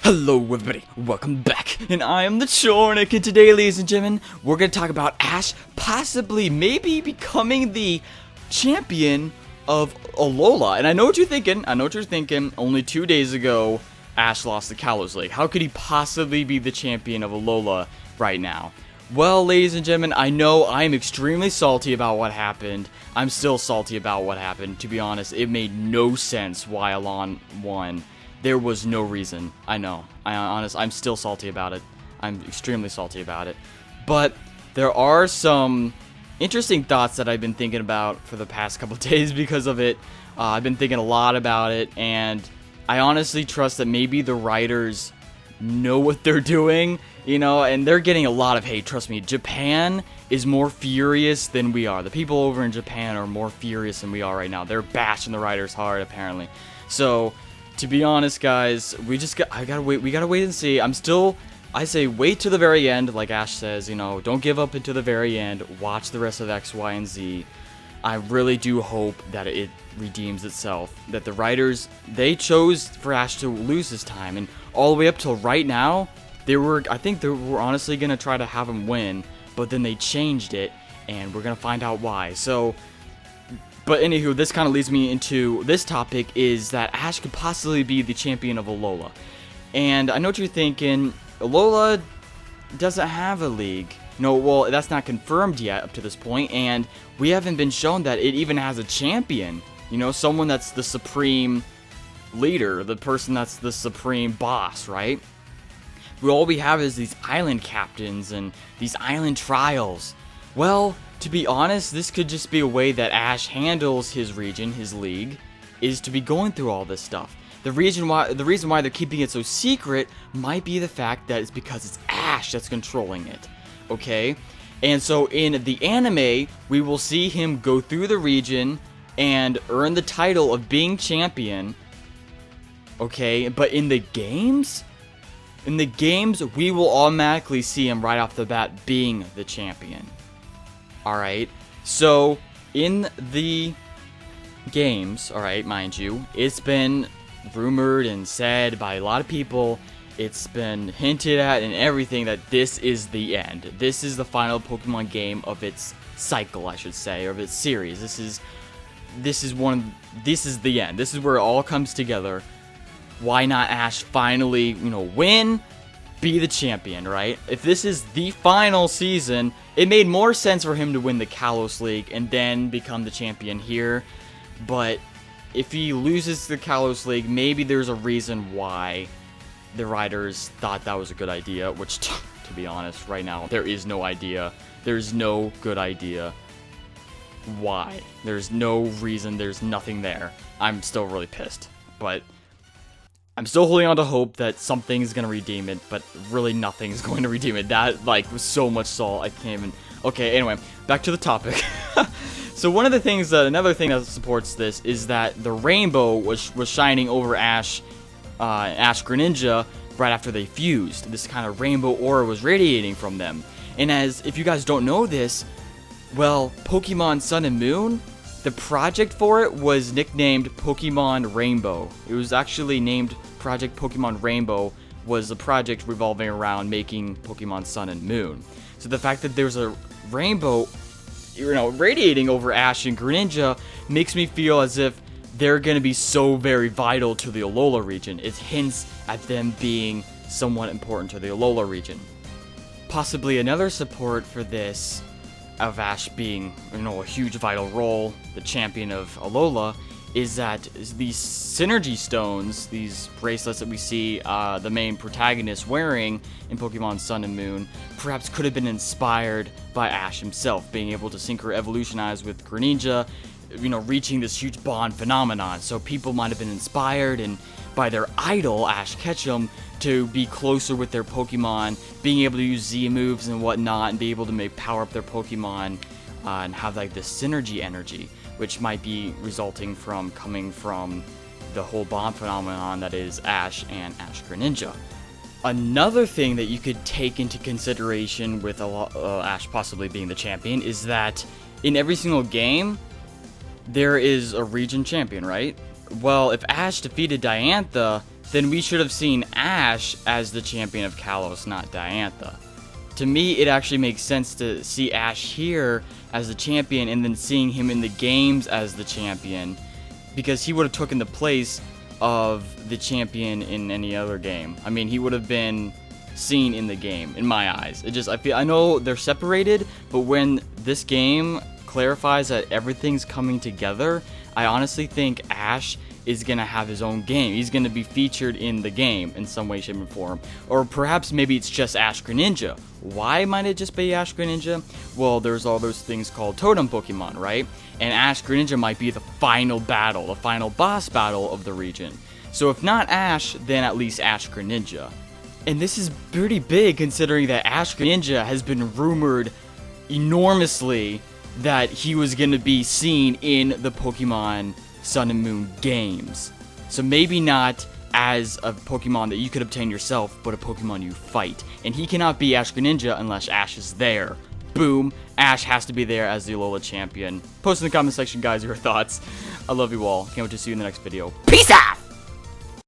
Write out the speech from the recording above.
Hello everybody, welcome back, and I am the Chornik, and today, ladies and gentlemen, we're going to talk about Ash possibly, maybe becoming the champion of Alola. And I know what you're thinking, only 2 days ago, Ash lost the Kalos League. How could he possibly be the champion of Alola right now? Well, ladies and gentlemen, I know I am extremely salty about what happened. I'm still salty about what happened. To be honest, it made no sense why Alola won. There was no reason. I know. I'm still salty about it. I'm extremely salty about it. But there are some interesting thoughts that I've been thinking about for the past couple days because of it. I've been thinking a lot about it, and I honestly trust that maybe the writers know what they're doing, and they're getting a lot of hate. Trust me, Japan is more furious than we are. The people over in Japan are more furious than we are right now. They're bashing the writers hard, apparently. So, to be honest, guys, we gotta wait and see. I say wait to the very end, like Ash says, don't give up until the very end. Watch the rest of X, Y, and Z. I really do hope that it redeems itself. That the writers, they chose for Ash to lose this time, and all the way up till right now, I think they were honestly gonna try to have him win, but then they changed it, and we're gonna find out why. So, but anywho, this kind of leads me into this topic, is that Ash could possibly be the champion of Alola. And I know what you're thinking, Alola doesn't have a league. No, well, that's not confirmed yet up to this point, and we haven't been shown that it even has a champion. Someone that's the supreme leader, the person that's the supreme boss, right? All we have is these island captains and these island trials. Well, to be honest, this could just be a way that Ash handles his region, his league, is to be going through all this stuff. The reason why they're keeping it so secret might be the fact that it's because it's Ash that's controlling it, okay? And so in the anime, we will see him go through the region and earn the title of being champion, okay? But in the games, we will automatically see him right off the bat being the champion. Alright, so in the games, alright, mind you, it's been rumored and said by a lot of people, it's been hinted at and everything that this is the end. This is the final Pokemon game of its cycle, I should say, or of its series. This is the end. This is where it all comes together. Why not Ash finally, win? Be the champion, right? If this is the final season, it made more sense for him to win the Kalos League and then become the champion here. But if he loses the Kalos League, maybe there's a reason why the writers thought that was a good idea, which, to be honest, right now, there is no idea. There's no good idea. Why? There's no reason. There's nothing there. I'm still really pissed, but I'm still holding on to hope that something's gonna redeem it, but really nothing's going to redeem it. That, was so much salt, I can't even... Okay, anyway, back to the topic. So another thing that supports this is that the rainbow was shining over Ash Greninja right after they fused. This kind of rainbow aura was radiating from them. And if you guys don't know this, well, Pokemon Sun and Moon, the project for it was nicknamed Pokemon Rainbow. It was actually named Project Pokemon Rainbow, was a project revolving around making Pokemon Sun and Moon. So the fact that there's a rainbow, radiating over Ash and Greninja makes me feel as if they're going to be so very vital to the Alola region. It hints at them being somewhat important to the Alola region. Possibly another support for this, of Ash being, a huge vital role, the champion of Alola, is that these synergy stones, these bracelets that we see the main protagonist wearing in Pokemon Sun and Moon, perhaps could have been inspired by Ash himself, being able to synchro evolutionize with Greninja, reaching this huge bond phenomenon. So people might have been inspired and by their idol, Ash Ketchum, to be closer with their Pokemon, being able to use Z moves and whatnot, and be able to power up their Pokemon and have this synergy energy, which might be coming from the whole bond phenomenon that is Ash and Ash Greninja. Another thing that you could take into consideration with Ash possibly being the champion is that in every single game, there is a region champion, right? Well, if Ash defeated Diantha, then we should have seen Ash as the champion of Kalos, not Diantha. To me, it actually makes sense to see Ash here as the champion and then seeing him in the games as the champion, because he would have taken the place of the champion in any other game. I mean, he would have been seen in the game, in my eyes. I know they're separated, but when this game clarifies that everything's coming together, I honestly think Ash is gonna have his own game. He's gonna be featured in the game in some way, shape, or form. Or perhaps maybe it's just Ash Greninja. Why might it just be Ash Greninja? Well, there's all those things called totem Pokemon, right? And Ash Greninja might be the final battle, the final boss battle of the region. So if not Ash, then at least Ash Greninja. And this is pretty big considering that Ash Greninja has been rumored enormously that he was going to be seen in the Pokemon Sun and Moon games. So maybe not as a Pokemon that you could obtain yourself, but a Pokemon you fight. And he cannot be Ash Greninja unless Ash is there. Boom, Ash has to be there as the Alola Champion. Post in the comment section, guys, your thoughts. I love you all. Can't wait to see you in the next video. Peace out!